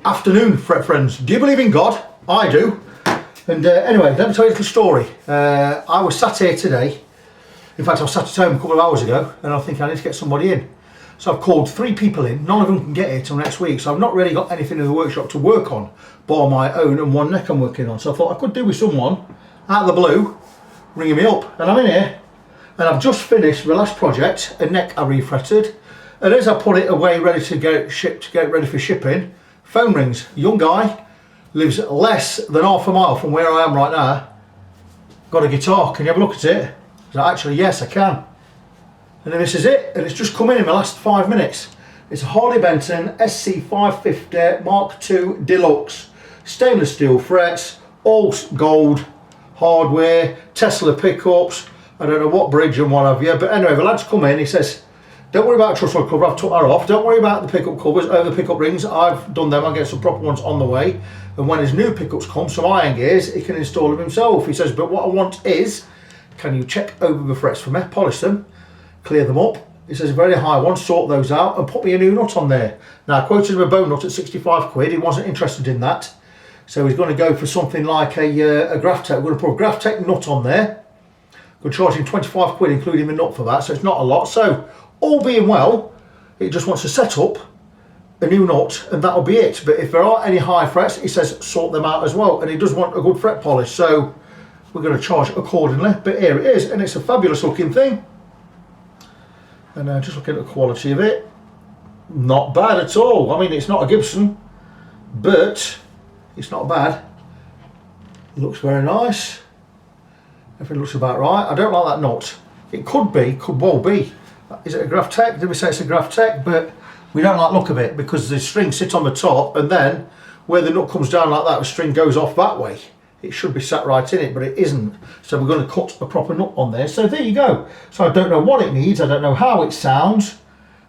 Afternoon, fret friends. Do you believe in God? I do. And anyway, let me tell you a little story. I was sat here today. In fact, I was sat at home a couple of hours ago, and I think I need to get somebody in. So I've called 3 people in. None of them can get here till next week. So I've not really got anything in the workshop to work on, bar my own and one neck I'm working on. So I thought I could do with someone out of the blue ringing me up. And I'm in here, and I've just finished the last project, a neck I refretted. And as I put it away, ready to get shipped, get ready for shipping, phone rings. A young guy, lives less than half a mile from where I am right now. Got a guitar, can you have a look at it? So actually, yes, I can. And then this is it, and it's just come in the last 5 minutes. It's a Harley Benton SC550 Mark II Deluxe. Stainless steel frets, all gold, hardware, Tesla pickups, I don't know what bridge and what have you. But anyway, the lad's come in, he says, don't worry about the truss rod cover, I've took that off. Don't worry about the pickup covers, the pickup rings, I've done them, I'll get some proper ones on the way. And when his new pickups come, some iron gears, he can install them himself. He says, but what I want is, can you check over the frets for me, polish them, clear them up. He says, very high ones, sort those out and put me a new nut on there. Now I quoted him a bone nut at 65 quid, he wasn't interested in that. So he's going to go for something like a Graphtec. We're going to put a Graphtec nut on there. We're charging 25 quid including the nut for that, so it's not a lot. So all being well, it just wants to set up a new nut and that'll be it. But if there are any high frets, he says sort them out as well, and he does want a good fret polish, so we're going to charge accordingly. But here it is, and it's a fabulous looking thing. And just looking at the quality of it, not bad at all. I mean, it's not a Gibson, but it's not bad. It looks very nice. Everything looks about right. I don't like that nut. It could be, could well be. Is it a Graphtec? Did we say it's a Graphtec? But we don't like the look of it because the string sits on the top, and then where the nut comes down like that, the string goes off that way. It should be sat right in it, but it isn't. So we're going to cut a proper nut on there. So there you go. So I don't know what it needs. I don't know how it sounds.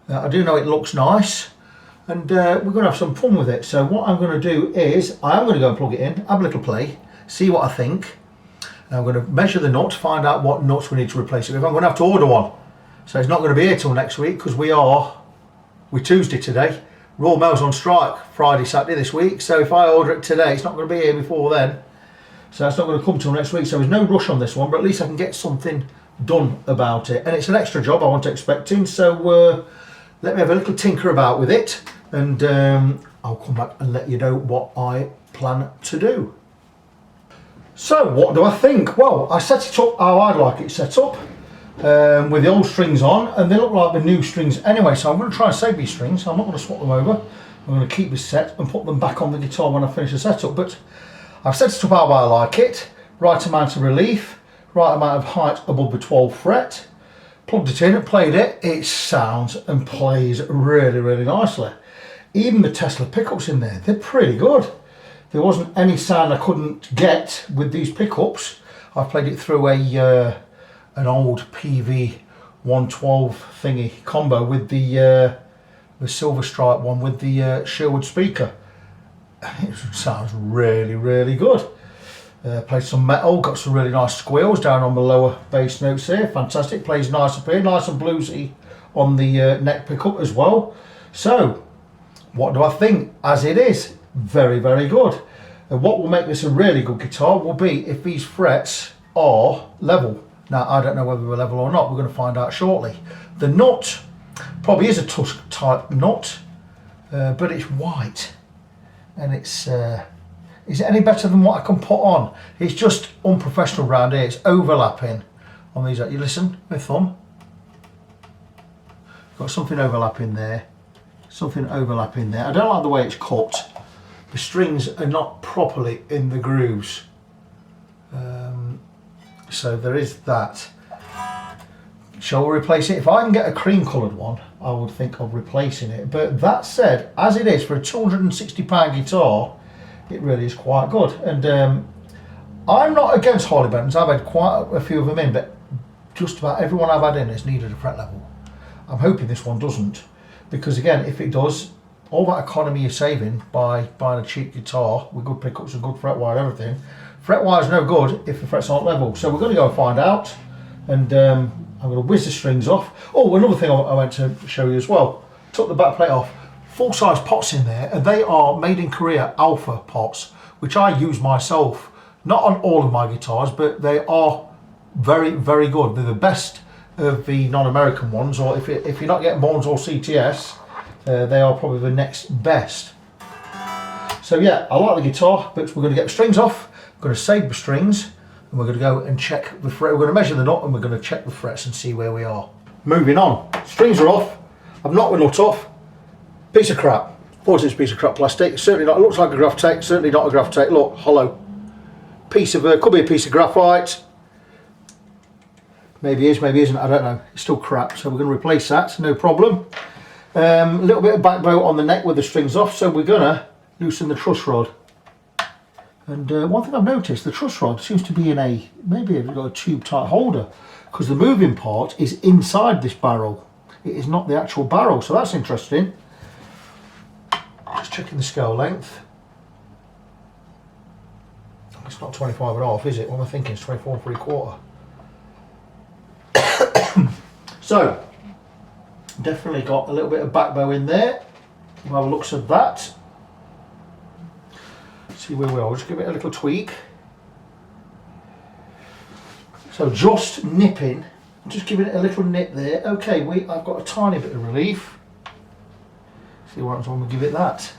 I do know it looks nice. And we're going to have some fun with it. So what I'm going to do is, I am going to go and plug it in, have a little play, see what I think. And I'm going to measure the nut, find out what nuts we need to replace it with. I'm going to have to order one. So it's not going to be here till next week because we're Tuesday today. Royal Mail's on strike Friday, Saturday this week. So if I order it today, it's not going to be here before then. So it's not going to come till next week. So there's no rush on this one, but at least I can get something done about it. And it's an extra job I wasn't expecting. So let me have a little tinker about with it. And I'll come back and let you know what I plan to do. So what do I think? Well, I set it up how I'd like it set up. With the old strings on, and they look like the new strings anyway, so I'm going to try and save these strings. I'm not going to swap them over. I'm going to keep this set and put them back on the guitar when I finish the setup. But I've set it up how I like it. Right amount of relief, right amount of height above the 12th fret. Plugged it in and played it. It sounds and plays really, really nicely. Even the Tesla pickups in there, they're pretty good. There wasn't any sound I couldn't get with these pickups. I played it through an old PV 112 thingy combo with the silver stripe one with the Sherwood speaker. It sounds really, really good. Played some metal, got some really nice squeals down on the lower bass notes here. Fantastic, plays nice up here, nice and bluesy on the neck pickup as well. So, what do I think? As it is, very, very good. And what will make this a really good guitar will be if these frets are level. Now, I don't know whether they're level or not. We're going to find out shortly. The nut probably is a Tusk type nut, but it's white. And it's, is it any better than what I can put on? It's just unprofessional round here. It's overlapping on these. You listen, my thumb. Got something overlapping there. Something overlapping there. I don't like the way it's cut. The strings are not properly in the grooves. So there is that. Shall we replace it? If I can get a cream coloured one, I would think of replacing it. But that said, as it is for a £260 guitar, it really is quite good. And I'm not against Harley Bentons. I've had quite a few of them in, but just about everyone I've had in has needed a fret level. I'm hoping this one doesn't, because again, if it does, all that economy you're saving by buying a cheap guitar with good pickups and good fret wire and everything, fret wire is no good if the frets aren't level. So we're going to go and find out, and I'm going to whiz the strings off. Oh, another thing I went to show you as well. Took the back plate off. full-size pots in there, and they are made in Korea alpha pots, which I use myself. Not on all of my guitars, but they are very, very good. They're the best of the non-American ones, or if you're not getting Bones or CTS, they are probably the next best. So yeah, I like the guitar, but we're going to get the strings off, we're going to save the strings, and we're going to go and check the fret. We're going to measure the nut and we're going to check the frets and see where we are. Moving on, strings are off, I've knocked the nut off, piece of crap. What's this piece of crap plastic? Certainly not, it looks like a graphite, certainly not a graphite, look, hollow. Piece of, could be a piece of graphite, maybe is, maybe isn't, I don't know, it's still crap, so we're going to replace that, no problem. A little bit of back bow on the neck with the strings off, so we're going to loosen the truss rod. And one thing I've noticed, the truss rod seems to be in a, maybe it's got a tube type holder, because the moving part is inside this barrel. It is not the actual barrel, so that's interesting. Just checking the scale length. It's not 25.5, is it? What am I thinking? It's 24 3/4. So, definitely got a little bit of back bow in there. We'll have a look at that. See where we are. Just give it a little tweak. So just nipping, just giving it a little nip there. Okay, I've got a tiny bit of relief. See what happens when we give it that.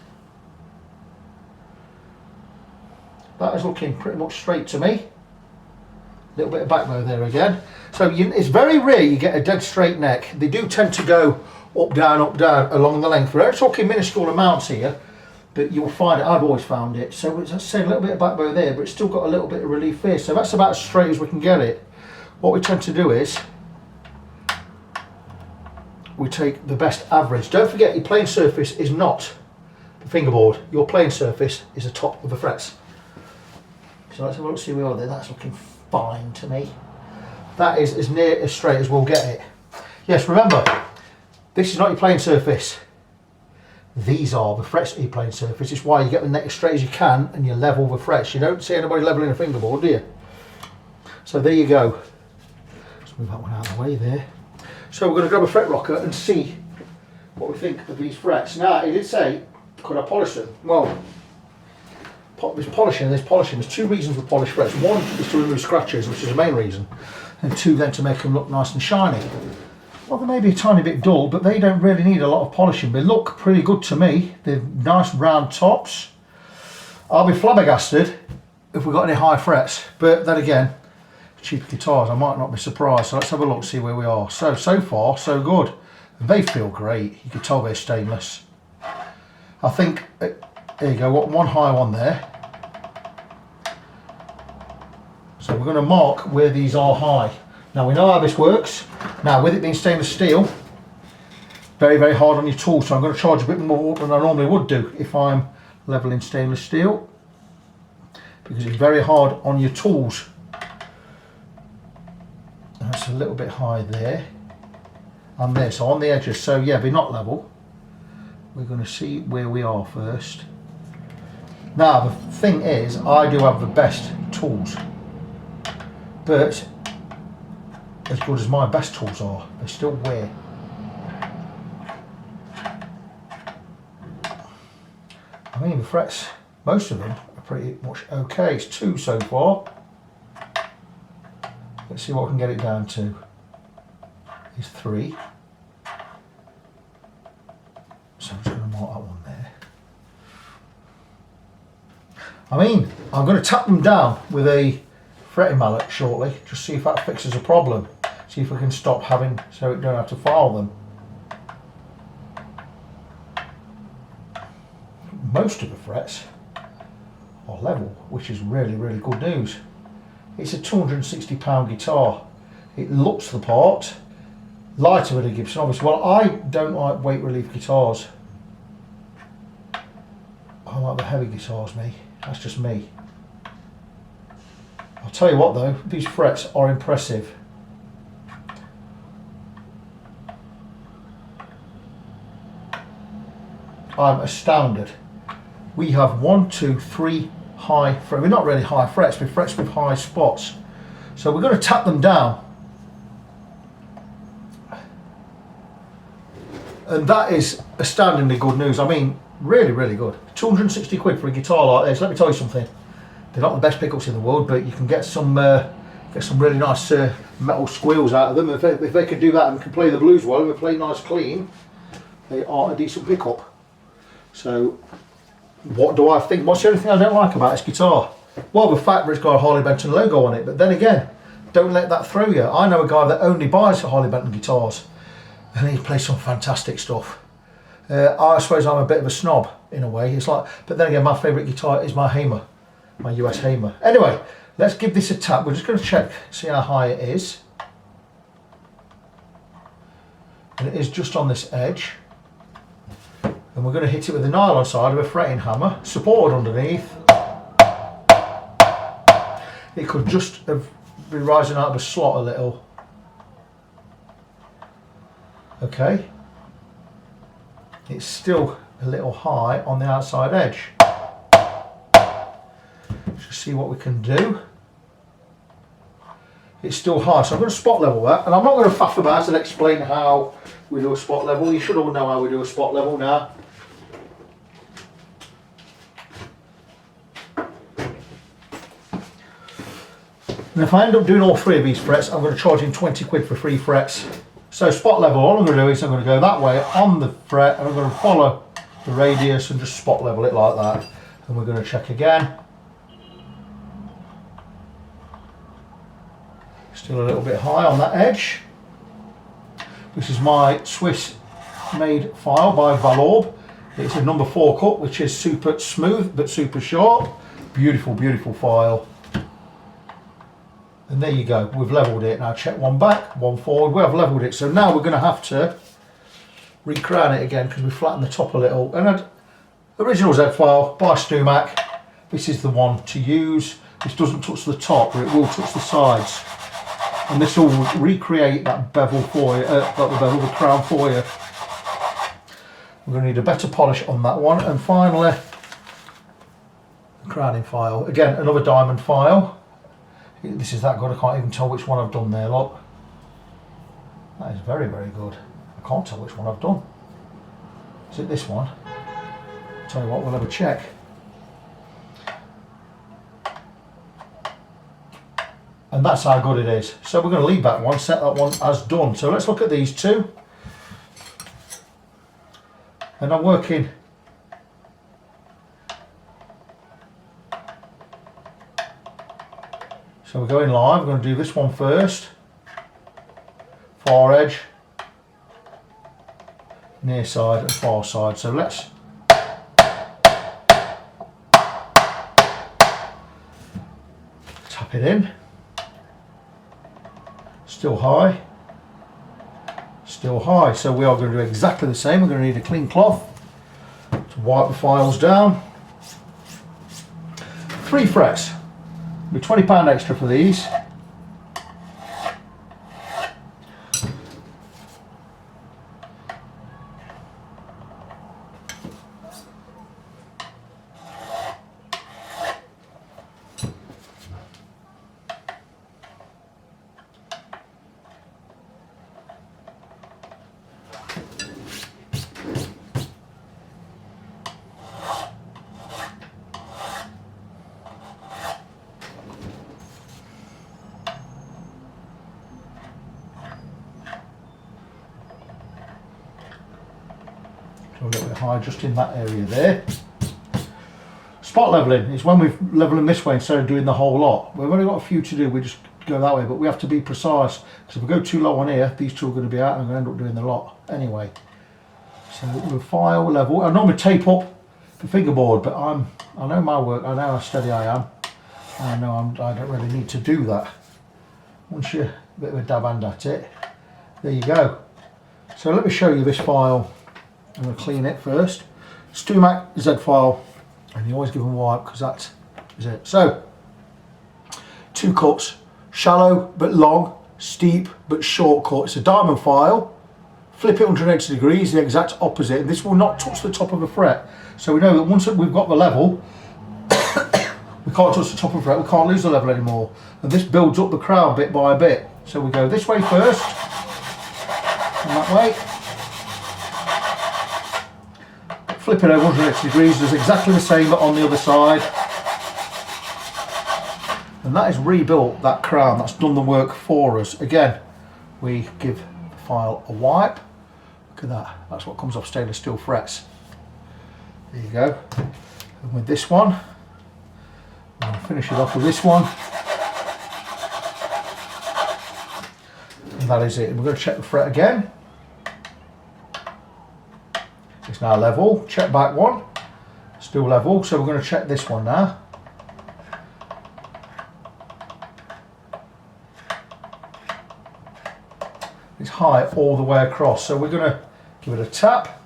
That is looking pretty much straight to me. A little bit of back bow there again. So it's very rare you get a dead straight neck. They do tend to go up, down, along the length. We're talking minuscule amounts here, but you'll find it, I've always found it. So it's, as I say, a little bit of back bow there, but it's still got a little bit of relief here. So that's about as straight as we can get it. What we tend to do is, we take the best average. Don't forget, your playing surface is not the fingerboard. Your playing surface is the top of the frets. So let's have a look, see where we are there. That's looking fine to me. That is as near as straight as we'll get it. Yes, remember, this is not your playing surface. These are the frets of your playing surface. It's why you get the neck as straight as you can and you level the frets. You don't see anybody leveling a fingerboard, do you? So there you go. Let's move that one out of the way there. So we're going to grab a fret rocker and see what we think of these frets. Now, he did say, could I polish them? Well, there's polishing and there's polishing. There's two reasons for polish frets. One is to remove scratches, which is the main reason. And two, then to make them look nice and shiny. Well, they may be a tiny bit dull, but they don't really need a lot of polishing. They look pretty good to me. They're nice round tops. I'll be flabbergasted if we've got any high frets. But then again, cheap guitars, I might not be surprised. So let's have a look, see where we are. So far, so good. They feel great. You can tell they're stainless. I think, there you go, got one high one there. So we're going to mark where these are high. Now we know how this works. Now with it being stainless steel, very, very hard on your tool. So I'm going to charge a bit more than I normally would do if I'm leveling stainless steel, because it's very hard on your tools. That's a little bit high there and there, so on the edges. So yeah, they're not level. We're going to see where we are first. Now the thing is, I do have the best tools, but as good as my best tools are, they still wear. I mean, the frets, most of them are pretty much okay. It's 2 so far. Let's see what we can get it down to. It's 3. So I'm just going to mark that one there. I mean, I'm going to tap them down with a fretting mallet shortly, just see if that fixes a problem. See if we can stop having, so we don't have to file them. Most of the frets are level, which is really, really good news. It's a £260 guitar. It looks the part. Lighter than a Gibson, obviously. Well, I don't like weight relief guitars. I like the heavy guitars, me. That's just me. I'll tell you what though, these frets are impressive. I'm astounded. We have 1, 2, 3 high frets. We're not really high frets, we're frets with high spots. So we're going to tap them down. And that is astoundingly good news. I mean, really, really good. 260 quid for a guitar like this. Let me tell you something. They're not the best pickups in the world, but you can get some really nice metal squeals out of them. If they can do that and can play the blues well and they play nice clean, they are a decent pickup. So, what do I think? What's the only thing I don't like about this guitar? Well, the fact that it's got a Harley Benton logo on it, but then again, don't let that throw you. I know a guy that only buys Harley Benton guitars, and he plays some fantastic stuff. I suppose I'm a bit of a snob in a way. It's like, but then again, my favourite guitar is my Hamer, my US Hamer. Anyway, let's give this a tap. We're just going to check, see how high it is, and it is just on this edge. And we're going to hit it with the nylon side of a fretting hammer, supported underneath. It could just have been rising out of a slot a little. Okay. It's still a little high on the outside edge. Just see what we can do. It's still high, so I'm going to spot level that, and I'm not going to faff about and explain how we do a spot level. You should all know how we do a spot level now. And if I end up doing all three of these frets, I'm going to charge him 20 quid for 3 frets. So spot level, all I'm going to do is I'm going to go that way on the fret, and I'm going to follow the radius and just spot level it like that. And we're going to check again. Still a little bit high on that edge. This is my Swiss made file by Valorb. It's a number 4 cut, which is super smooth but super sharp. Beautiful, beautiful file. And there you go, we've levelled it. Now check one back, one forward, we have levelled it. So now we're going to have to re-crown it again because we flattened the top a little. And original Z file by Stumac. This is the one to use. This doesn't touch the top, but it will touch the sides. And this will recreate that bevel for you, the crown for you. We're going to need a better polish on that one. And finally, the crowning file. Again, another diamond file. This is that good, I can't even tell which one I've done there, look. That is very, very good. I can't tell which one I've done. Is it this one? Tell you what, we'll have a check. And that's how good it is. So we're going to leave that one, set that one as done. So let's look at these two. And I'm working so we're going live. We're going to do this one first. Far edge, near side and far side. So let's tap it in. Still high. Still high. So we are going to do exactly the same. We're going to need a clean cloth to wipe the files down. 3 frets. With £20 extra for these. So a little bit high just in that area there. Spot levelling is when we're levelling this way instead of doing the whole lot. We've only got a few to do, we just go that way, but we have to be precise because if we go too low on here, these two are going to be out and I'm going to end up doing the lot anyway. So we'll file, level. I normally tape up the fingerboard, but I know my work, I know how steady I am. I know I don't really need to do that. Once you're a bit of a dab hand at it, there you go. So let me show you this file. I'm going to clean it first. Stumac Z file, and you always give them a wipe because that is it. So, 2 cuts, shallow but long, steep but short cut. It's a diamond file. Flip it 180 degrees, the exact opposite, and this will not touch the top of the fret. So we know that once we've got the level, we can't touch the top of the fret, we can't lose the level anymore. And this builds up the crown bit by bit. So we go this way first, and that way. flip it over 180 degrees, does exactly the same but on the other side. And that is rebuilt that crown, that's done the work for us. Again, we give the file a wipe. Look at that, that's what comes off stainless steel frets. There you go. And with this one, I'll finish it off with this one. And that is it. We're going to check the fret again. It's now level. Check back one. Still level. So we're going to check this one now. It's high all the way across. So we're going to give it a tap.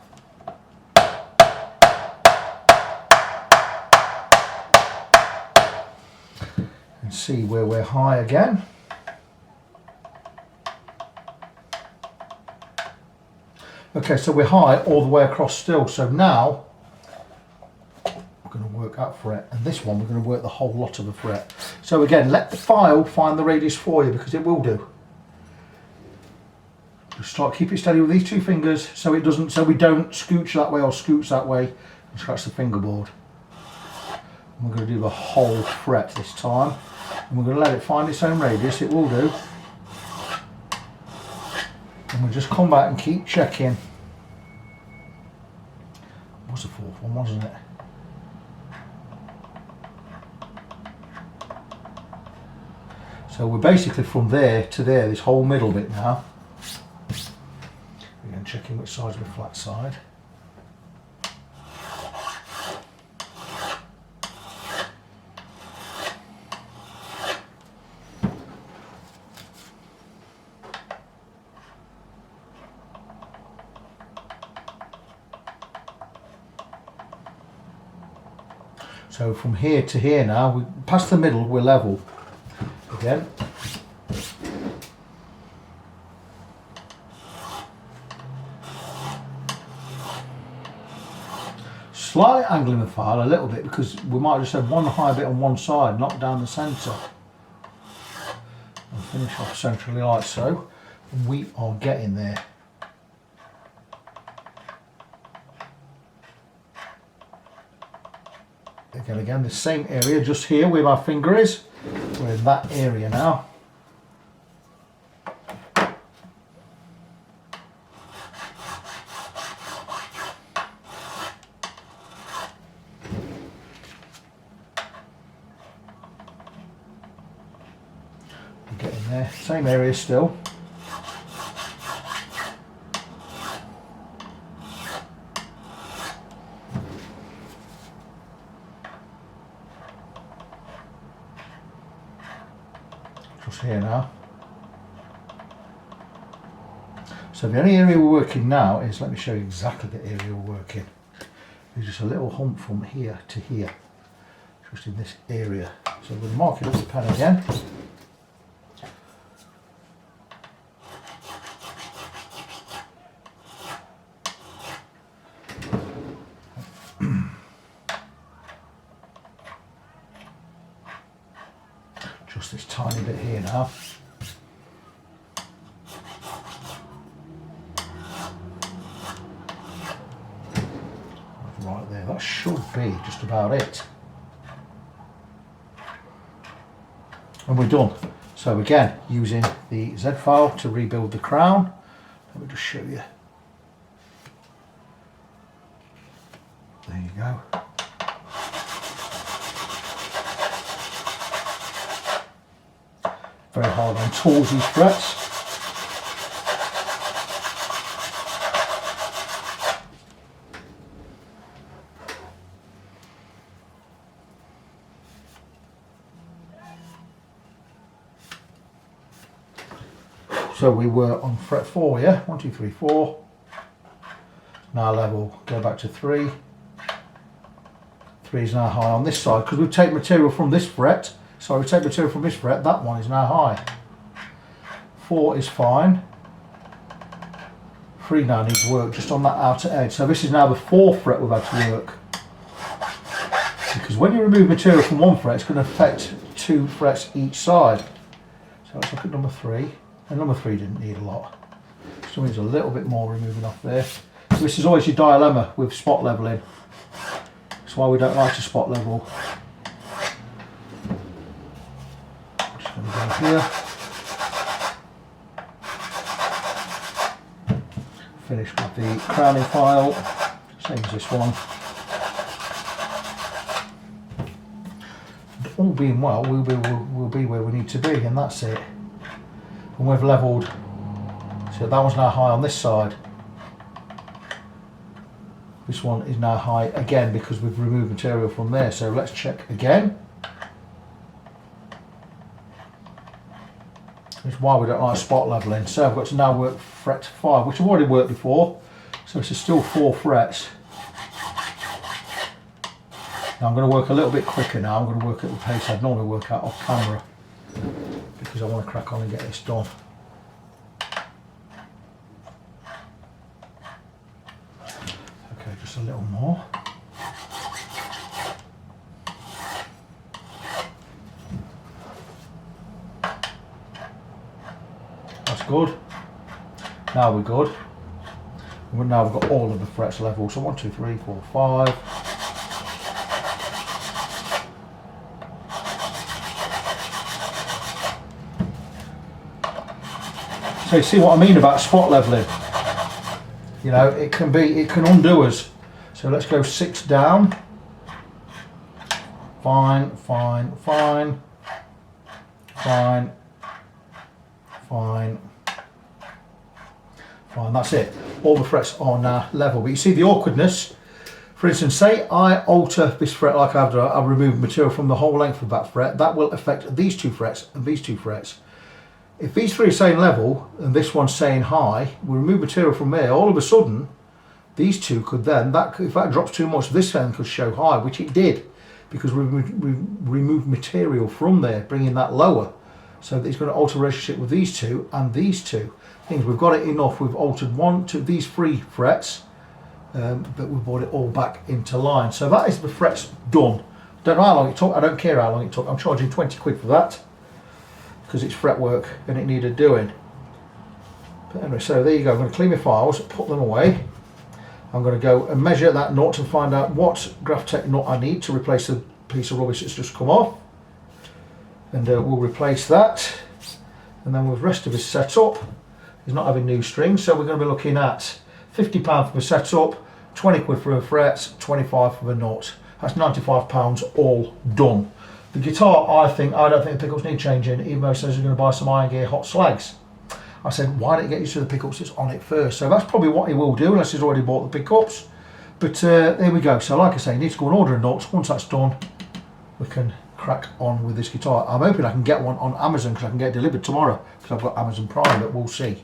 And see where we're high again. Okay, so we're high all the way across still. So now we're going to work that fret, and this one we're going to work the whole lot of the fret. So again, let the file find the radius for you, because it will do. Just keep it steady with these two fingers, so it doesn't, so we don't scooch that way or scooch that way and scratch the fingerboard. And we're going to do the whole fret this time, and we're going to let it find its own radius. It will do. And we'll just come back and keep checking. What's the fourth one, wasn't it? So we're basically from there to there, this whole middle bit now. Again, checking which side's the flat side. So from here to here now, we past the middle, we're level again. Slightly angling the file a little bit, because we might just have one high bit on one side, not down the centre. And finish off centrally like so. And we are getting there. Again, the same area, just here where my finger is. We're in that area now. We're getting there, same area still. Here now. So the only area we're working now is, let me show you exactly the area we're working. There's just a little hump from here to here, just in this area. So we'll mark it up with the pen again. Just this tiny bit here now. Right there, that should be just about it. And we're done. So again, using the Z file to rebuild the crown. Let me just show you. There you go. Very hard on tools, these frets. So we were on fret 4, yeah? 1, 2, 3, 4. Now level, go back to 3. 3 is now high on this side, because we've taken material from this fret. So we take material from this fret, that one is now high. 4 is fine. 3 now needs work just on that outer edge. So this is now the 4th fret we've had to work. Because when you remove material from one fret, it's going to affect 2 frets each side. So let's look at number 3. And number 3 didn't need a lot. So needs a little bit more removing off there. So This is always your dilemma with spot leveling. That's why we don't like to spot level. Just going to go here. Finish with the crowning file, same as this one. All being well, we'll be where we need to be, and that's it. And we've levelled, so that one's now high on this side. This one is now high again because we've removed material from there. So let's check again. That's why we don't like spot levelling. So I've got to now work fret 5, which I've already worked before. So it's still 4 frets. Now I'm going to work a little bit quicker now. I'm going to work at the pace I'd normally work at off camera, because I want to crack on and get this done. Okay, just a little more. That's good. Now we're good. Now we've got all of the frets level. So 1, 2, 3, 4, 5. So you see what I mean about spot leveling? You know, it can undo us. So let's go 6 down. Fine, fine, fine, fine, fine, fine. That's it. All the frets are now level. But you see the awkwardness. For instance, say I alter this fret like I've done. I've removed material from the whole length of that fret. That will affect these 2 frets and these 2 frets. If these 3 are saying level and this one's saying high, we remove material from there, all of a sudden these 2 could then, if that drops too much, this then could show high, which it did, because we removed material from there, bringing that lower. So that it's going to alter the relationship with these 2 and these 2 things. We've got it enough, we've altered 1 to these 3 frets, but we've brought it all back into line. So that is the frets done. Don't know how long it took, I don't care how long it took. I'm charging 20 quid for that, because it's fretwork and it needed doing. But anyway, so there you go. I'm going to clean my files, put them away. I'm going to go and measure that nut and find out what Graphtec nut I need to replace the piece of rubbish that's just come off. And we'll replace that. And then with the rest of his setup, he's not having new strings, so we're going to be looking at £50 for the setup, 20 quid for the frets, 25 for the nut. That's £95 all done. The guitar, I don't think the pickups need changing, even though it says he's going to buy some Iron Gear hot slags. I said, why don't you get used to the pickups that's on it first? So that's probably what he will do, unless he's already bought the pickups. But there we go. So like I say, he needs to go and order a nuts. Once that's done, we can crack on with this guitar. I'm hoping I can get one on Amazon, because I can get it delivered tomorrow, because I've got Amazon Prime, but we'll see.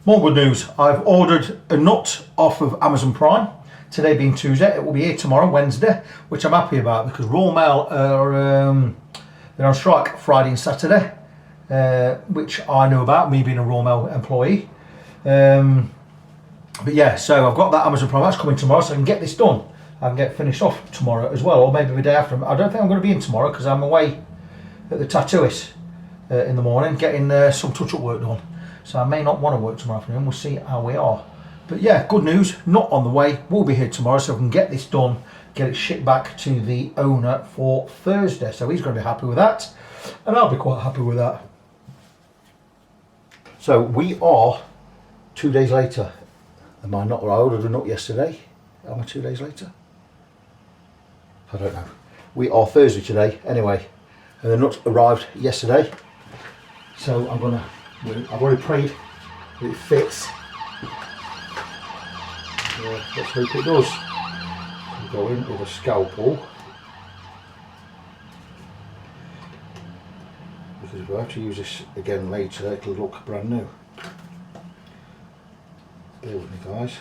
More good news. I've ordered a nut off of Amazon Prime. Today being Tuesday, it will be here tomorrow, Wednesday, which I'm happy about, because Royal Mail are they're on strike Friday and Saturday, which I know about, me being a Royal Mail employee. But yeah, so I've got that Amazon Prime, that's coming tomorrow, so I can get this done. I can get finished off tomorrow as well, or maybe the day after. I don't think I'm going to be in tomorrow, because I'm away at the tattooist in the morning, getting some touch-up work done. So I may not want to work tomorrow afternoon, we'll see how we are. But yeah, good news, not on the way. We'll be here tomorrow, so we can get this done, get it shipped back to the owner for Thursday. So he's going to be happy with that, and I'll be quite happy with that. So we are 2 days later. Am I not? I ordered a nut yesterday. Am I 2 days later? I don't know. We are Thursday today, anyway, and the nut arrived yesterday. So I've already prayed that it fits. Let's hope it does. We'll go in with a scalpel, because we'll have to use this again later. It'll look brand new. Bear with me, guys.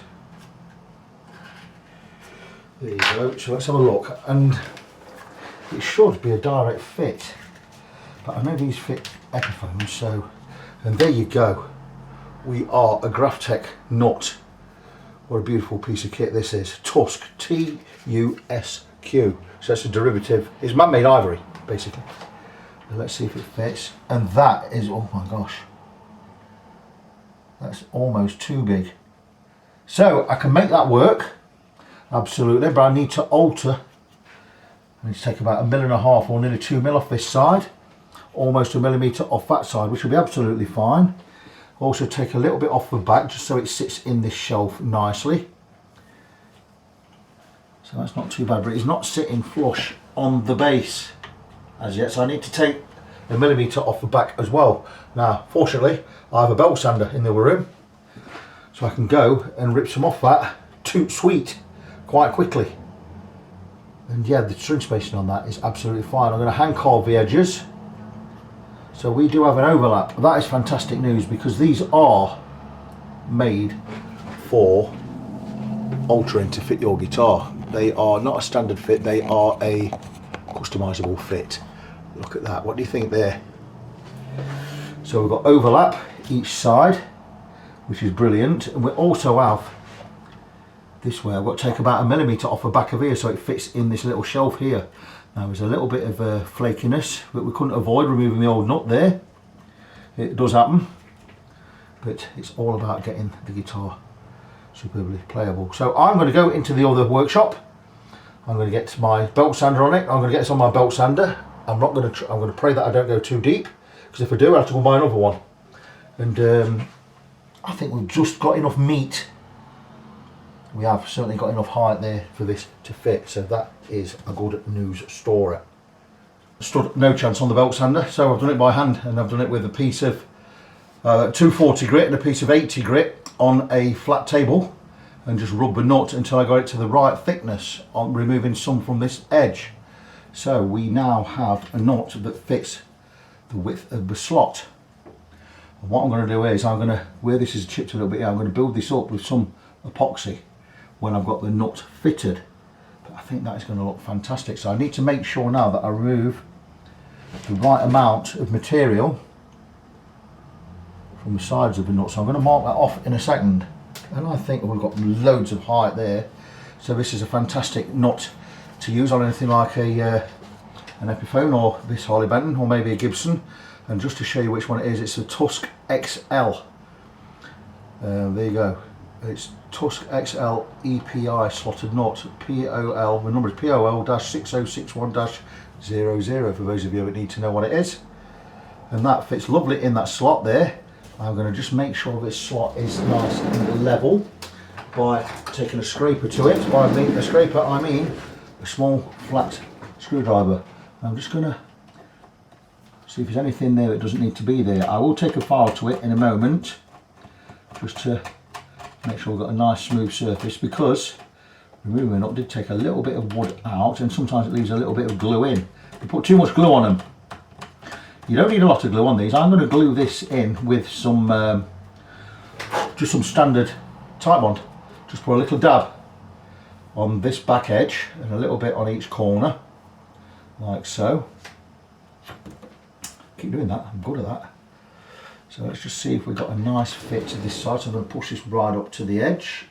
There you go. So let's have a look, and it should be a direct fit, but I know these fit Epiphones, so, and there you go. We are a Graphtec nut. What a beautiful piece of kit this is. Tusk, T-U-S-Q. So it's a derivative. It's man-made ivory, basically. And let's see if it fits. And that is, oh my gosh, that's almost too big. So I can make that work, absolutely, but I need to alter. I need to take about 1.5 mm or nearly 2 mm off this side, almost 1 mm off that side, which will be absolutely fine. Also take a little bit off the back just so it sits in this shelf nicely. So that's not too bad, but it's not sitting flush on the base as yet, so I need to take 1 mm off the back as well. Now fortunately I have a belt sander in the other room, so I can go and rip some off that toot sweet quite quickly. And yeah, the string spacing on that is absolutely fine. I'm going to hand carve the edges, so we do have an overlap. That is fantastic news, because these are made for altering to fit your guitar. They are not a standard fit, they are a customizable fit. Look at that, what do you think there? So we've got overlap each side, which is brilliant, and we also have this way. I've got to take about 1 mm off the back of here so it fits in this little shelf here. Now there's a little bit of flakiness, but we couldn't avoid removing the old nut there. It does happen, but it's all about getting the guitar superbly playable. So I'm going to go into the other workshop. I'm going to get my belt sander on it. I'm going to get this on my belt sander. I'm going to pray that I don't go too deep, because if I do, I have to go buy another one. And I think we've just got enough meat. We have certainly got enough height there for this to fit, so that is a good news story. Stood no chance on the belt sander, so I've done it by hand, and I've done it with a piece of 240 grit and a piece of 80 grit on a flat table, and just rub the nut until I got it to the right thickness, on removing some from this edge. So we now have a nut that fits the width of the slot. And what I'm going to do is, where this is chipped a little bit here, I'm going to build this up with some epoxy when I've got the nut fitted. But I think that is going to look fantastic. So I need to make sure now that I remove the right amount of material from the sides of the nut. So I'm going to mark that off in a second. And I think we've got loads of height there. So this is a fantastic nut to use on anything like an Epiphone, or this Harley Benton, or maybe a Gibson. And just to show you which one it is, it's a Tusk XL. There you go. It's Tusk XL EPI slotted nut, POL, the number is POL-6061-00 for those of you that need to know what it is. And that fits lovely in that slot there. I'm going to just make sure this slot is nice and level by taking a scraper to it. By a scraper I mean a small flat screwdriver. I'm just going to see if there's anything there that doesn't need to be there. I will take a file to it in a moment, just to make sure we've got a nice smooth surface, because removing the nut did take a little bit of wood out, and sometimes it leaves a little bit of glue in. If you put too much glue on them, you don't need a lot of glue on these. I'm going to glue this in with some just some standard tight bond. Just put a little dab on this back edge and a little bit on each corner, like so. Keep doing that, I'm good at that. So let's just see if we've got a nice fit to this side. So I'm going to push this right up to the edge.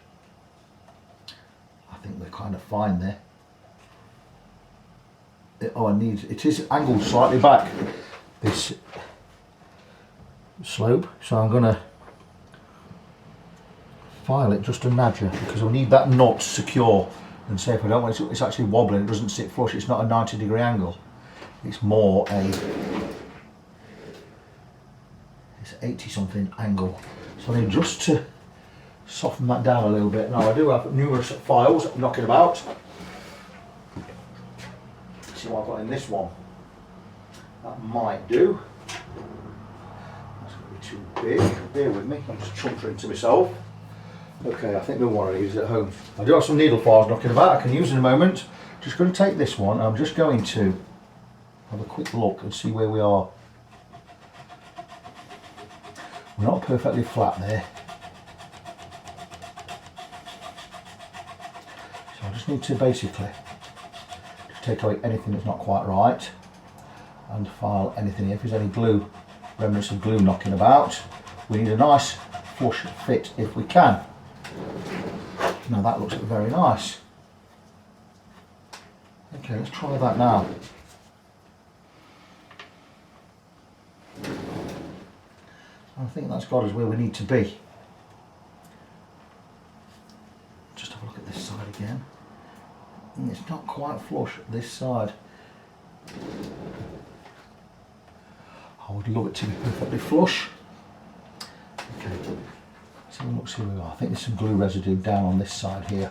I think we're kind of fine there. It is angled slightly back, this slope, so I'm going to file it just a nudger, because we need that nut secure. And say if I don't want it, it's actually wobbling, it doesn't sit flush, it's not a 90-degree angle, it's more a 80-something angle. So I need just to soften that down a little bit. Now I do have numerous files knocking about. Let's see what I've got in this one. That might do. That's going to be too big. Bear with me, I'm just chuntering to myself. Okay, I think the one I use at home. I do have some needle files knocking about, I can use in a moment. Just going to take this one, and I'm just going to have a quick look and see where we are. We're not perfectly flat there. So I just need to basically just take away anything that's not quite right, and file anything here. If there's any glue, remnants of glue knocking about, we need a nice flush fit if we can. Now that looks very nice. Okay, let's try that now. I think that's got us where we need to be. again. And it's not quite flush this side. I would love it to be perfectly flush. Okay, let's have a look, see where we are. I think there's some glue residue down on this side here.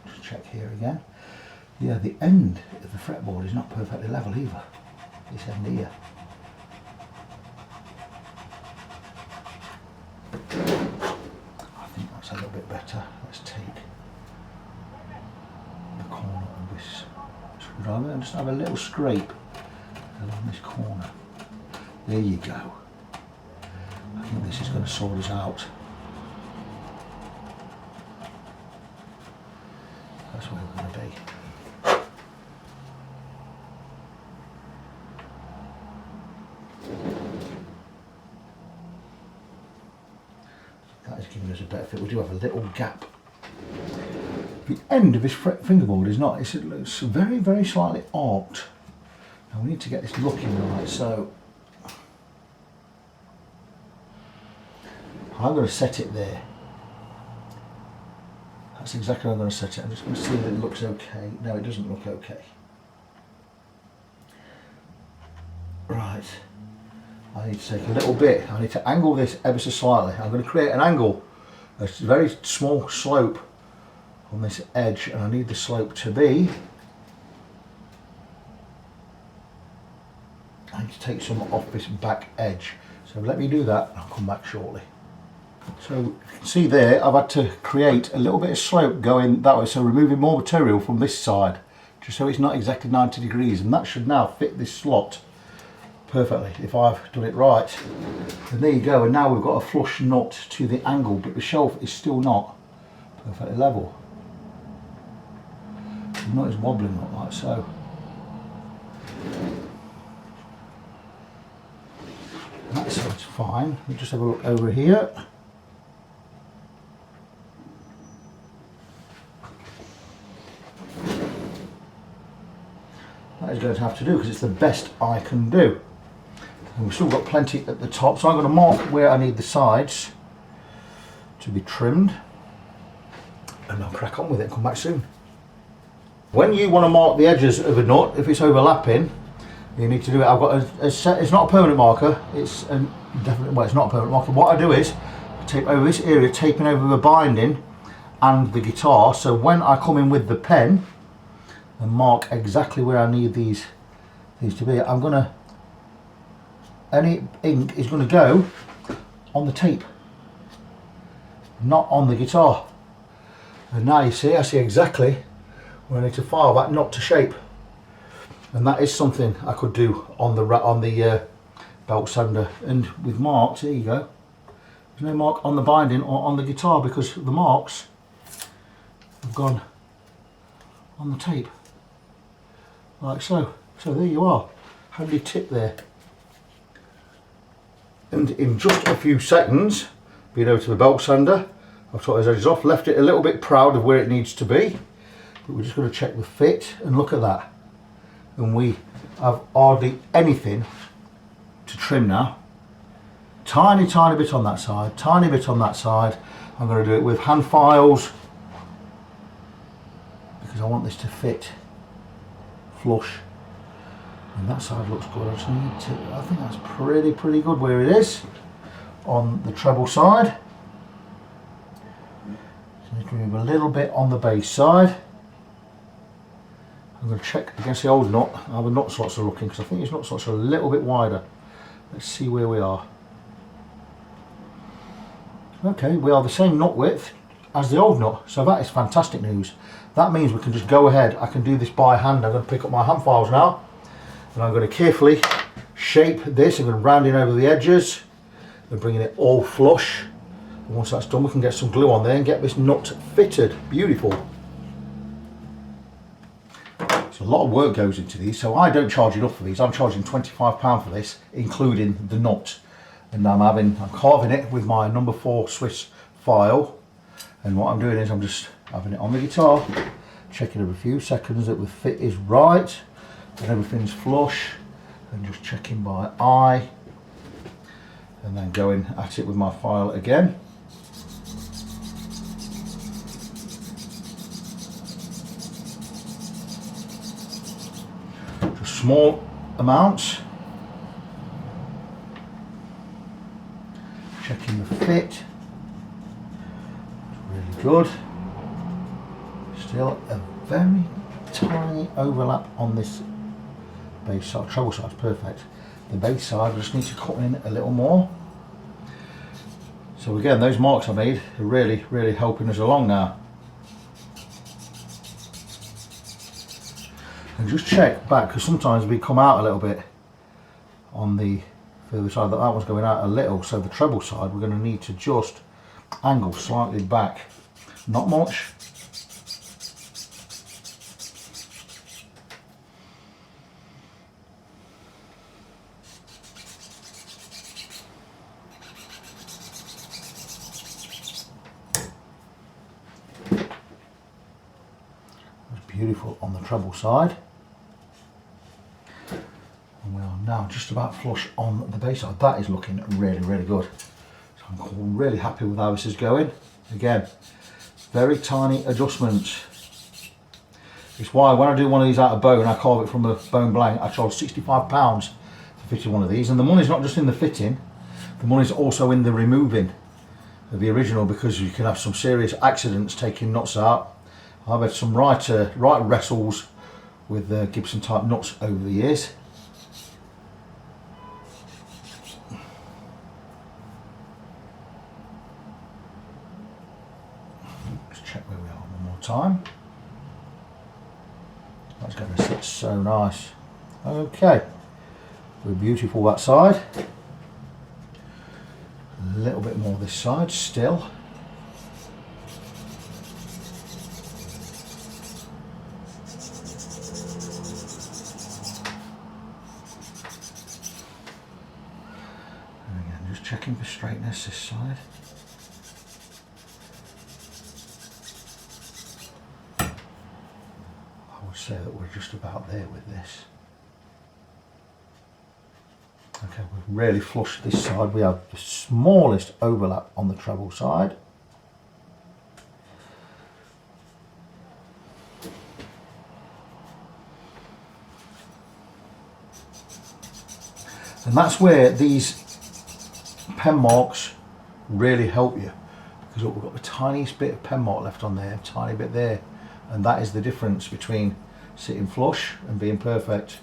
Just check here again. Yeah, the end of the fretboard is not perfectly level either. This end here. I think that's a little bit better. Let's take the corner of this screwdriver and just have a little scrape along this corner. There you go. I think this is going to sort us out. That's where we're going to be. That is giving us a better fit. We do have a little gap. The end of this fingerboard is not, it's very, very slightly arced. Now we need to get this looking right, so I'm going to set it there. That's exactly how I'm going to set it. I'm just going to see if it looks okay. No, it doesn't look okay. Right. I need to take a little bit. I need to angle this ever so slightly. I'm going to create an angle, a very small slope on this edge, and I need the slope to be, I need to take some off this back edge. So let me do that and I'll come back shortly. So you can see there I've had to create a little bit of slope going that way, so removing more material from this side just so it's not exactly 90 degrees, and that should now fit this slot perfectly if I've done it right. And there you go, and now we've got a flush nut to the angle, but the shelf is still not perfectly level. The nut is wobbling like so. That side's fine. We just have a look over here. That is going to have to do because it's the best I can do. And we've still got plenty at the top, so I'm going to mark where I need the sides to be trimmed, and I'll crack on with it and come back soon. When you want to mark the edges of a nut, if it's overlapping, you need to do it. I've got a set, it's not a permanent marker, it's definitely, well, it's not a permanent marker. What I do is I tape over this area, taping over the binding and the guitar, so when I come in with the pen and mark exactly where I need these to be, I'm gonna, any ink is going to go on the tape, not on the guitar. And now you see, I see exactly where I need to file that nut to shape, and that is something I could do on the belt sander. And with marks, there you go. There's no mark on the binding or on the guitar because the marks have gone on the tape, like so. So there you are, handy tip there. And in just a few seconds, being over to the belt sander, I've took those edges off, left it a little bit proud of where it needs to be, but we're just going to check the fit, and look at that. And we have hardly anything to trim now. Tiny bit on that side, tiny bit on that side. I'm going to do it with hand files because I want this to fit flush. And that side looks good. I just need to, I think that's pretty good where it is on the treble side. So I need to remove a little bit on the bass side. I'm going to check against the old nut how the nut slots are looking, because I think these nut slots are a little bit wider. Let's see where we are. Okay, we are the same nut width as the old nut, so that is fantastic news. That means we can just go ahead. I can do this by hand. I'm going to pick up my hand files now, and I'm going to carefully shape this. I'm going to round in over the edges and bringing it all flush. And once that's done, we can get some glue on there and get this nut fitted. Beautiful. So a lot of work goes into these, so I don't charge enough for these. I'm charging £25 for this, including the nut. And I'm carving it with my number 4 Swiss file. And what I'm doing is I'm just having it on the guitar, checking every few seconds that the fit is right, and everything's flush. and just checking by eye, and then going at it with my file again. Just small amounts. Checking the fit. Really good. Still a very tiny overlap on this base side. Treble side's perfect. The base side, I just need to cut in a little more. So again, those marks I made are really helping us along now. And just check back, because sometimes we come out a little bit on the further side. That one's going out a little, so the treble side we're going to need to just angle slightly back. Not much. Beautiful on the treble side, and we are now just about flush on the base side. That is looking really good. So I'm really happy with how this is going. Again, very tiny adjustments. It's why when I do one of these out of bone, I carve it from a bone blank, I charge £65 for fitting one of these, and the money's not just in the fitting, the money's also in the removing of the original, because you can have some serious accidents taking nuts out. I've had some right wrestles with Gibson type nuts over the years. Let's check where we are one more time. That's going to sit so nice. Okay, we're beautiful that side. A little bit more this side still. Checking for straightness this side. I would say that we're just about there with this. Okay, we've really flushed this side. We have the smallest overlap on the treble side. And that's where these pen marks really help you, because look, we've got the tiniest bit of pen mark left on there, tiny bit there, and that is the difference between sitting flush and being perfect.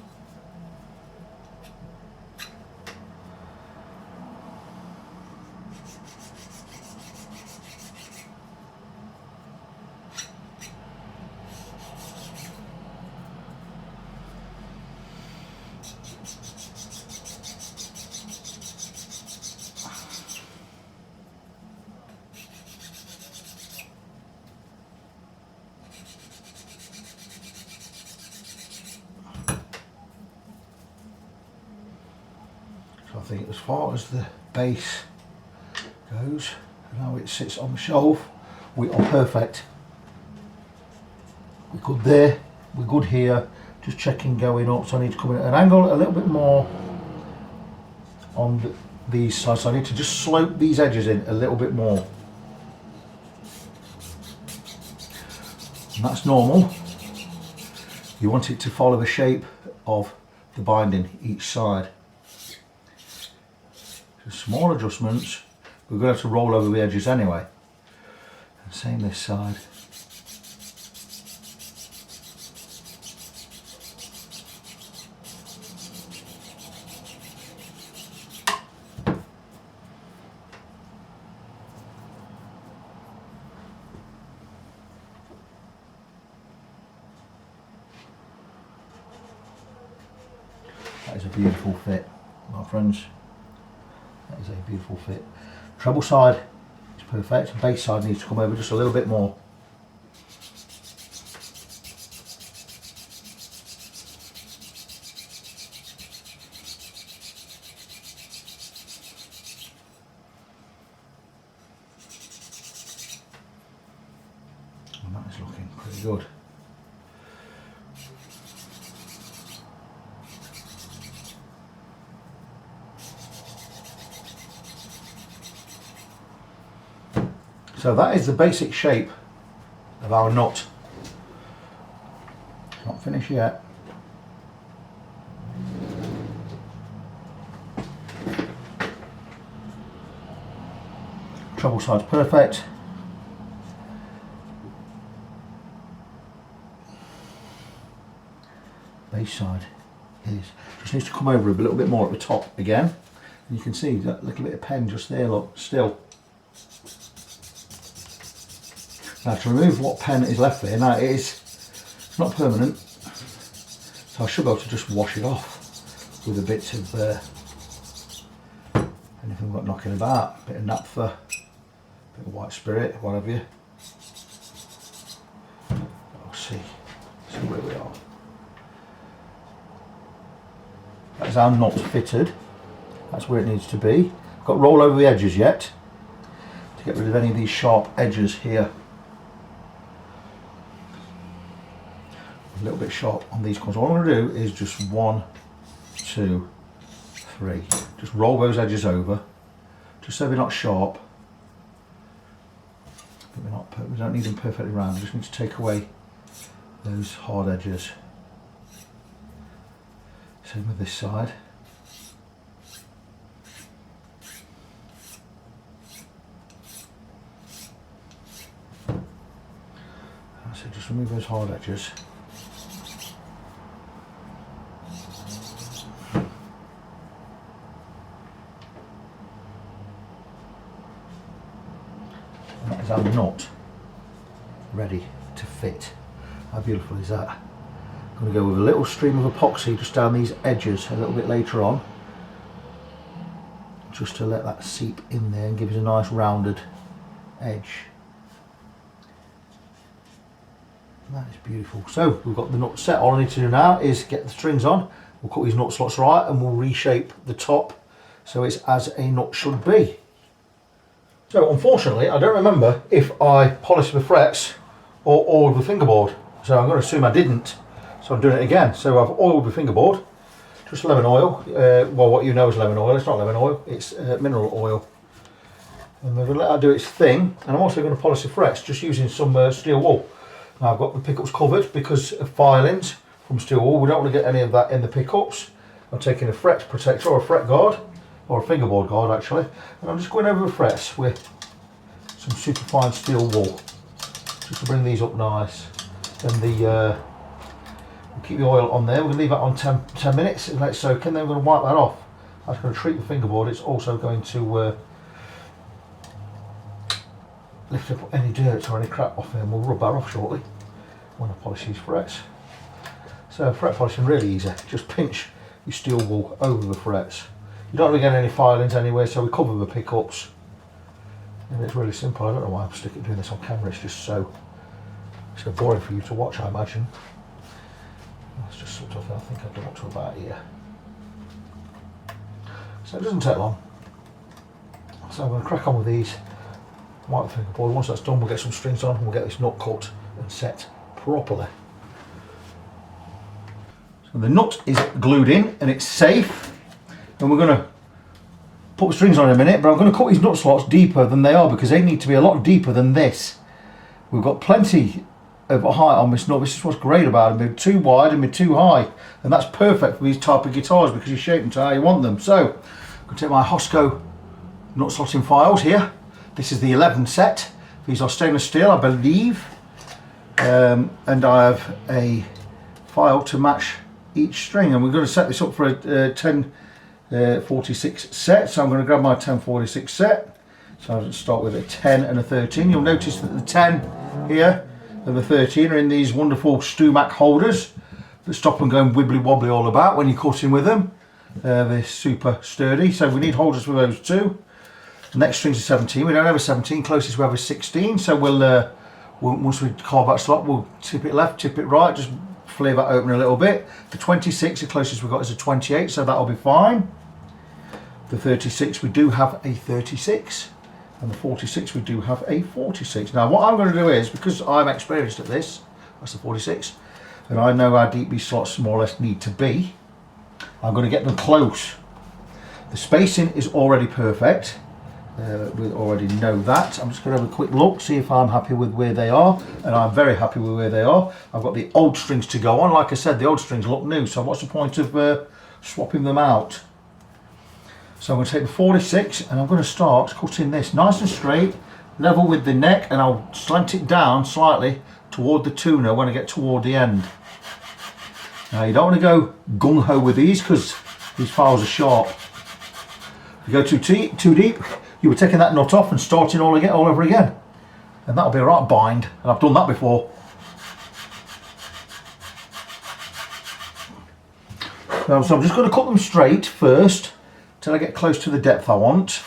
I think as far as the base goes and how it sits on the shelf, we are perfect. We're good there, we're good here, just checking going up, so I need to come in at an angle a little bit more on these sides, so I need to just slope these edges in a little bit more. And that's normal. You want it to follow the shape of the binding each side. Small adjustments, we're going to have to roll over the edges anyway. And same this side. That is a beautiful fit, my friends. That is a beautiful fit. Treble side is perfect. Bass side needs to come over just a little bit more. And that is looking pretty good. So that is the basic shape of our nut. Not finished yet. Treble side's perfect. Base side is just needs to come over a little bit more at the top again. And you can see that little bit of pen just there, look, still. Now to remove what pen is left there, now it's not permanent, so I should be able to just wash it off with a bit of anything we've got knocking about, a bit of naphtha, a bit of white spirit, whatever you. I'll see where we are. That's our nut fitted. That's where it needs to be. Got roll over the edges yet to get rid of any of these sharp edges here. A little bit sharp on these corners. All I'm going to do is just 1, 2, 3. Just roll those edges over, just so they're not sharp. But we don't need them perfectly round. We just need to take away those hard edges. Same with this side. So just remove those hard edges. And that is our nut ready to fit. How beautiful is that? I'm going to go with a little stream of epoxy just down these edges a little bit later on, just to let that seep in there and give us a nice rounded edge. That is beautiful. So we've got the nut set. All I need to do now is get the strings on. We'll cut these nut slots right and we'll reshape the top so it's as a nut should be. So unfortunately I don't remember if I polished the frets or oiled the fingerboard, so I'm going to assume I didn't, so I'm doing it again. So I've oiled the fingerboard, just lemon oil, well what you know is lemon oil, it's not lemon oil, it's mineral oil. And I'm going to let that do its thing, and I'm also going to polish the frets just using some steel wool. Now I've got the pickups covered because of filings from steel wool. We don't want to get any of that in the pickups. I'm taking a fret protector or a fret guard, or a fingerboard guard actually, and I'm just going over the frets with some super fine steel wool just to bring these up nice. And we'll keep the oil on there. We're going to leave that on 10 minutes and let it soak in, then we're going to wipe that off. That's going to treat the fingerboard. It's also going to lift up any dirt or any crap off there, and we'll rub that off shortly when I polish these frets. So fret polishing really easy, just pinch your steel wool over the frets. You don't really get any filings anywhere, so we cover the pickups. And it's really simple. I don't know why I'm doing this on camera, it's just so boring for you to watch, I imagine. Let's just sort of, I think I've done up to about here. So it doesn't take long. So I'm going to crack on with these. Wipe the fingerboard. Once that's done, we'll get some strings on and we'll get this nut cut and set properly. So the nut is glued in and it's safe, and we're going to put the strings on in a minute, but I'm going to cut these nut slots deeper than they are because they need to be a lot deeper than this. We've got plenty of height on this nut. This is what's great about them. They're too wide and they're too high, and that's perfect for these type of guitars because you shape them to how you want them. So I'm going to take my Hosco nut slotting files here. This is the 11 set. These are stainless steel, I believe, and I have a file to match each string, and we're going to set this up for a 1046 set. So I'm going to grab my 1046 set. So I'll start with a 10 and a 13. You'll notice that the 10 here and the 13 are in these wonderful Stumac holders that stop them going wibbly wobbly all about when you're cutting with them. They're super sturdy, so we need holders for those too. The next string's a 17. We don't have a 17. Closest we have is 16. So we'll once we carve that slot, we'll tip it left, tip it right, just flare that open a little bit. The 26, the closest we've got is a 28, so that'll be fine. The 36, we do have a 36, and the 46, we do have a 46. Now what I'm going to do is, because I'm experienced at this, that's the 46, and I know how deep these slots more or less need to be, I'm going to get them close. The spacing is already perfect. We already know that. I'm just going to have a quick look, see if I'm happy with where they are, and I'm very happy with where they are. I've got the old strings to go on. Like I said, the old strings look new, so what's the point of swapping them out? So I'm going to take the 46 and I'm going to start cutting this nice and straight, level with the neck, and I'll slant it down slightly toward the tuner when I get toward the end. Now you don't want to go gung-ho with these because these files are sharp. If you go too deep, you were taking that nut off and starting all over again, and that'll be a right bind, and I've done that before. So I'm just going to cut them straight first till I get close to the depth I want.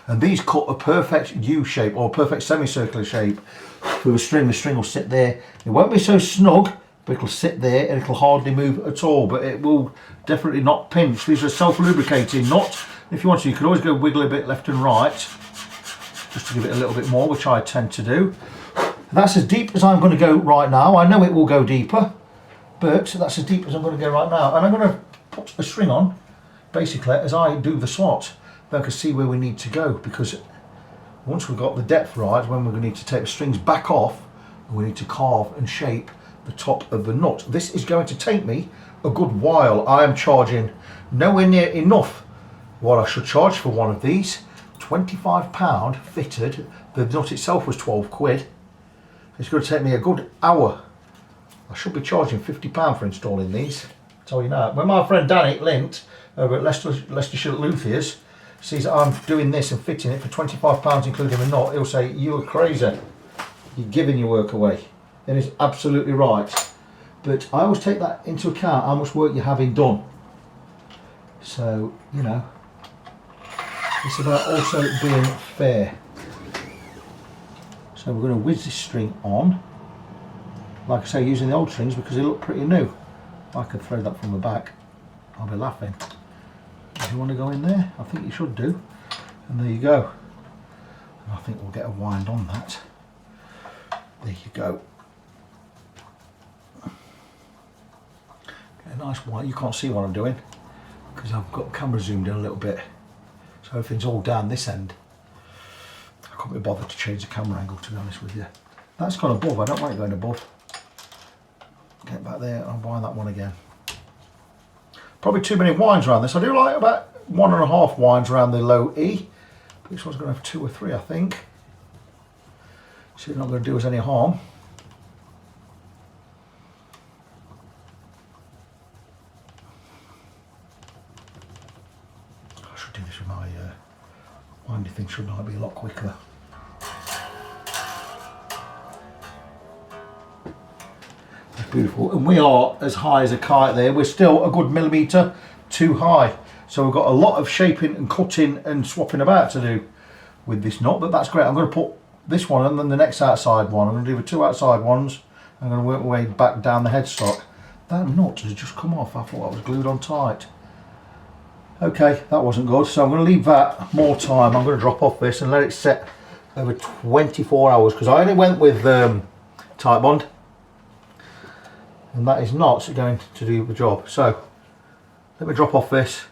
And these cut a perfect U shape or perfect semicircular shape for the string. The string will sit there. It won't be so snug, but it'll sit there and it'll hardly move at all, but it will definitely not pinch. These are self-lubricating nut. If you want to, you can always go wiggle a bit left and right just to give it a little bit more, which I tend to do. And that's as deep as I'm going to go right now. I know it will go deeper, but that's as deep as I'm going to go right now. And I'm going to put a string on basically as I do the slot. Then I can see where we need to go, because once we've got the depth right, when we're going to need to take the strings back off, and we need to carve and shape the top of the nut. This is going to take me a good while. I am charging nowhere near enough what I should charge for one of these. £25 fitted. The nut itself was 12 quid. It's going to take me a good hour. I should be charging £50 for installing these. I'll tell you now. When my friend Danny Lint over at Leicestershire Luthier's sees that I'm doing this and fitting it for £25 including the knot, he'll say, "You are crazy. You're giving your work away." And he's absolutely right. But I always take that into account, how much work you're having done. So, you know, it's about also being fair. So we're going to whiz this string on, like I say, using the old strings because they look pretty new. If I could throw that from the back, I'll be laughing. Do you want to go in there? I think you should do. And there you go. And I think we'll get a wind on that. There you go. Get a nice wind. You can't see what I'm doing because I've got the camera zoomed in a little bit. So everything's all down this end. I couldn't be bothered to change the camera angle, to be honest with you. That's gone above. I don't like it going above. Get back there and wind that one again. Probably too many winds around this. I do like about 1.5 winds around the low E. But this one's going to have 2 or 3, I think. So it's not going to do us any harm. I should do this with my windy thing, shouldn't I? Be a lot quicker. Beautiful, and we are as high as a kite there. We're still a good millimetre too high, so we've got a lot of shaping and cutting and swapping about to do with this knot, but that's great. I'm going to put this one and then the next outside one. I'm going to do the 2 outside ones. I'm going to work my way back down the headstock. That nut has just come off. I thought that was glued on tight. Okay, that wasn't good, so I'm going to leave that more time. I'm going to drop off this and let it set over 24 hours because I only went with tight bond. And that is not going to do the job. So let me drop off this.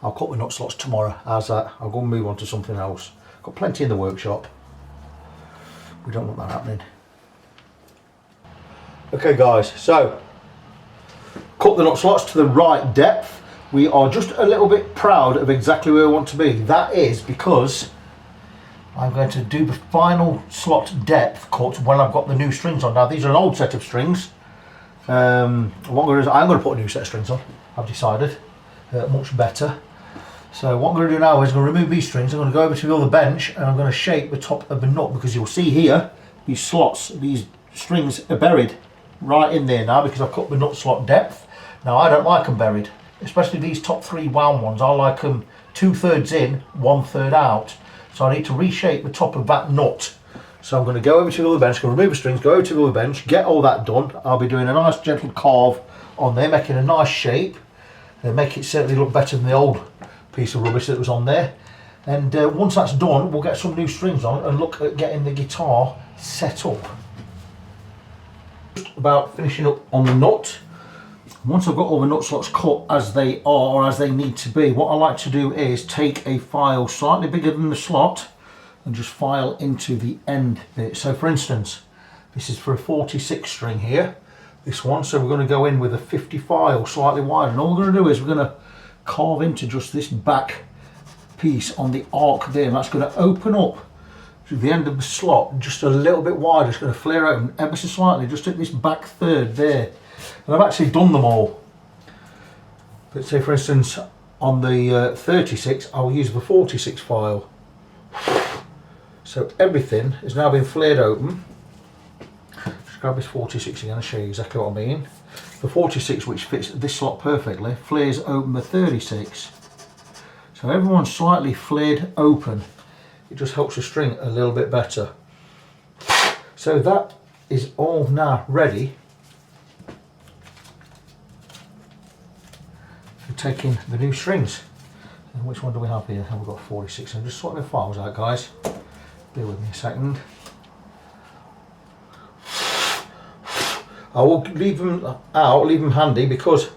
I'll cut the nut slots tomorrow. How's that? I'll go and move on to something else. Got plenty in the workshop. We don't want that happening. Okay guys, so cut the nut slots to the right depth. We are just a little bit proud of exactly where we want to be. That is because I'm going to do the final slot depth cut when I've got the new strings on. Now these are an old set of strings. What I'm going to do is I'm going to put a new set of strings on. I've decided much better. So what I'm going to do now is I'm going to remove these strings. I'm going to go over to the other bench and I'm going to shape the top of the nut because you'll see here these slots, these strings are buried right in there now because I've cut the nut slot depth. Now I don't like them buried, especially these top 3 wound ones. I like them 2/3 in, 1/3 out. So I need to reshape the top of that nut. So I'm going to go over to the other bench, going to remove the strings, go over to the other bench, get all that done. I'll be doing a nice gentle carve on there, making a nice shape, and make it certainly look better than the old piece of rubbish that was on there. And once that's done, we'll get some new strings on and look at getting the guitar set up. Just about finishing up on the nut. Once I've got all the nut slots cut as they are, or as they need to be, what I like to do is take a file slightly bigger than the slot and just file into the end bit. So for instance, this is for a 46 string here, this one, so we're going to go in with a 50 file slightly wider, and all we're going to do is we're going to carve into just this back piece on the arc there, and that's going to open up to the end of the slot just a little bit wider. It's going to flare open ever so slightly just at this back third there. And I've actually done them all, but say for instance on the 36 I'll use the 46 file. So everything has now been flared open. Just grab this 46 again and show you exactly what I mean. The 46, which fits this slot perfectly, flares open the 36. So everyone's slightly flared open. It just helps the string a little bit better. So that is all now ready for taking the new strings. And which one do we have here? We've got 46. I'm just sorting the files out, guys. Bear with me a second. I will leave them out, leave them handy, because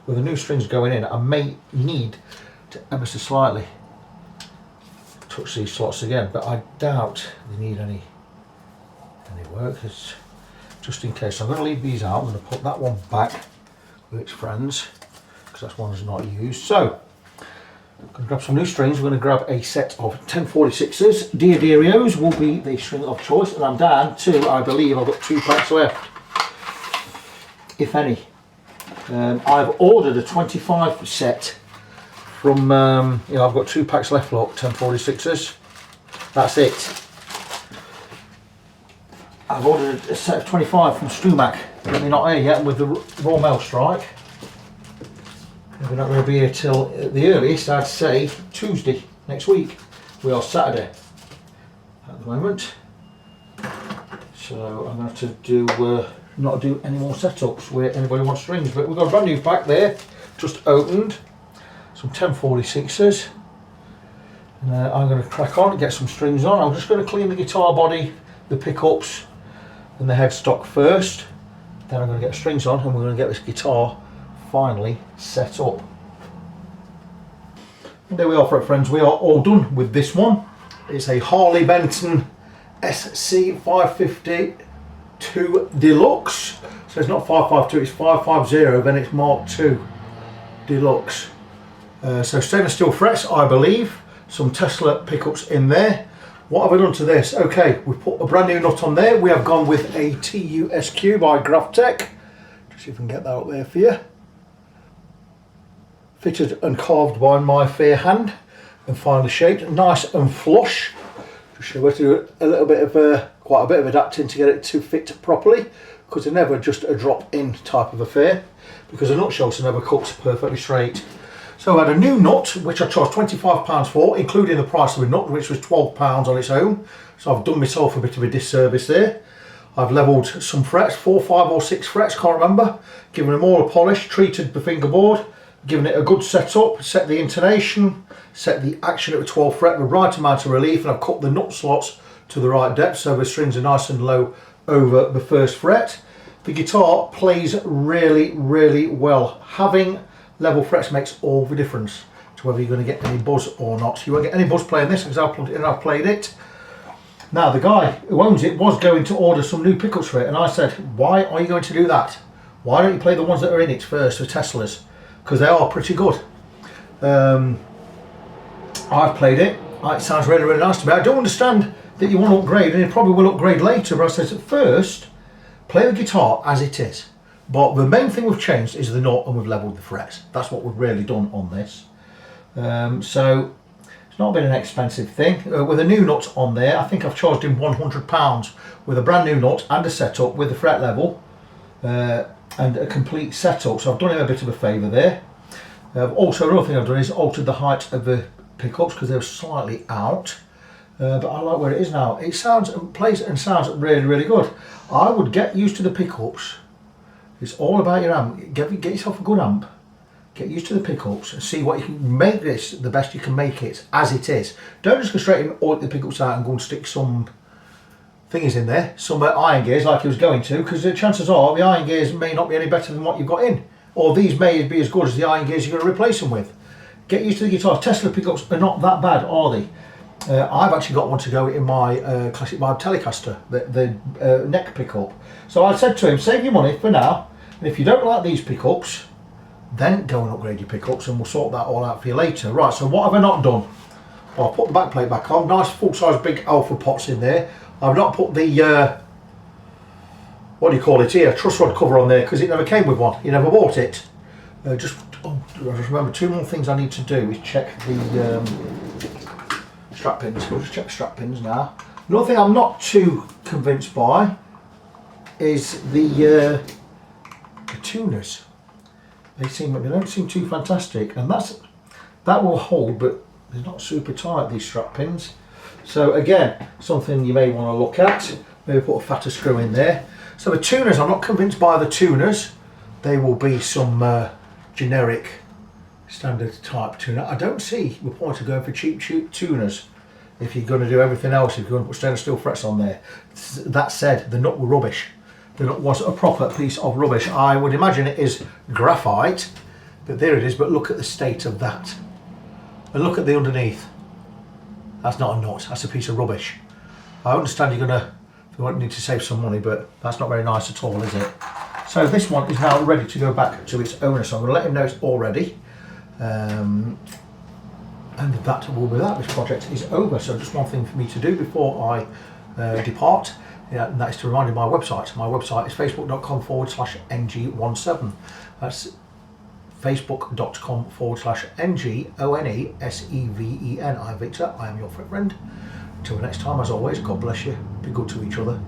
with the new strings going in, I may need to ever so slightly touch these slots again, but I doubt they need any work. It's just in case. So I'm going to leave these out. I'm going to put that one back with its friends because that's one that's not used. So I'm going to grab some new strings. We're going to grab a set of 1046s. Deodarios will be the string of choice, and I'm down to, I believe I've got 2 packs left, if any. I've ordered a 25 set from, you know, I've got 2 packs left, look, 1046s. That's it. I've ordered a set of 25 from Stumac, but they're not here yet with the raw mail strike. They're not going to be here till the earliest, I'd say Tuesday next week. We are Saturday at the moment, so I'm going to have to do not do any more setups where anybody wants strings. But we've got a brand new pack there, just opened, some 1046s. And I'm going to crack on and get some strings on. I'm just going to clean the guitar body, the pickups and the headstock first. Then I'm going to get strings on and we're going to get this guitar finally set up. And there we are, friends. We are all done with this one. It's a Harley Benton SC550 2 Deluxe. So it's not 552, it's 550, then it's Mark II Deluxe. So stainless steel frets, I believe. Some Tesla pickups in there. What have I done to this? Okay, we've put a brand new nut on there. We have gone with a TUSQ by Graphtec. Just see if we can get that up there for you. Fitted and carved by my fair hand and finely shaped, nice and flush. Just show you where to do a little bit of quite a bit of adapting to get it to fit properly, because they're never just a drop in type of affair, because the nutshells are never cut perfectly straight. So I had a new nut which I charged £25 for, including the price of a nut, which was £12 on its own. So I've done myself a bit of a disservice there. I've levelled some frets, 4, 5 or 6 frets, can't remember, given them all a polish, treated the fingerboard, given it a good setup, set the intonation, set the action at the 12th fret, the right amount of relief, and I've cut the nut slots to the right depth so the strings are nice and low over the first fret. The guitar plays really, really well. Having level frets makes all the difference to whether you're going to get any buzz or not. You won't get any buzz playing this because I've plugged it in and I've played it. Now the guy who owns it was going to order some new pickups for it, and I said, why are you going to do that? Why don't you play the ones that are in it first, the Teslas? Because they are pretty good. I've played it. It sounds really, really nice to me. I don't understand that you want to upgrade, and you probably will upgrade later, but I said at first, play the guitar as it is. But the main thing we've changed is the nut, and we've levelled the frets. That's what we've really done on this. So it's not been an expensive thing. With a new nut on there, I think I've charged him £100 with a brand new nut and a setup with the fret level and a complete setup. So I've done him a bit of a favour there. Also, another thing I've done is altered the height of the pickups because they were slightly out. But I like where it is now. It sounds and plays and sounds really, really good. I would get used to the pickups. It's all about your amp. Get yourself a good amp. Get used to the pickups and see what you can make this the best you can make it as it is. Don't just go straight and order the pickups out and go and stick some thingies in there, some iron gears like he was going to, because the chances are the iron gears may not be any better than what you've got in, or these may be as good as the iron gears you're going to replace them with. Get used to the guitar. Tesla pickups are not that bad, are they? I've actually got one to go in my Classic Vibe Telecaster, the neck pickup. So I said to him, save your money for now, and if you don't like these pickups, then go and upgrade your pickups and we'll sort that all out for you later. Right, so what have I not done? Well, I'll put the back plate back on, nice full-size big alpha pots in there. I've not put the, what do you call it here, truss rod cover on there because it never came with one, you never bought it. I just remember two more things I need to do is check the strap pins. We'll just check the strap pins now. Another thing I'm not too convinced by is the tuners. They don't seem too fantastic, and that will hold, but they're not super tight, these strap pins. So again, something you may want to look at. Maybe put a fatter screw in there. So the tuners, I'm not convinced by the tuners. They will be some generic standard type tuner. I don't see the point of going for cheap tuners if you're going to do everything else, if you're going to put stainless steel frets on there. That said, the nut were rubbish. The nut was a proper piece of rubbish. I would imagine it is graphite, but there it is. But look at the state of that. And look at the underneath. That's not a nut, that's a piece of rubbish. I understand you're going to need to save some money, but that's not very nice at all, is it? So this one is now ready to go back to its owner, so I'm going to let him know it's all ready. And that will be that. This project is over. So just one thing for me to do before I depart, and that is to remind you of my website. My website is facebook.com/ng17. That's facebook.com/NGONESEVEN. I am Victor, I am your friend. Until next time, as always, God bless you, be good to each other.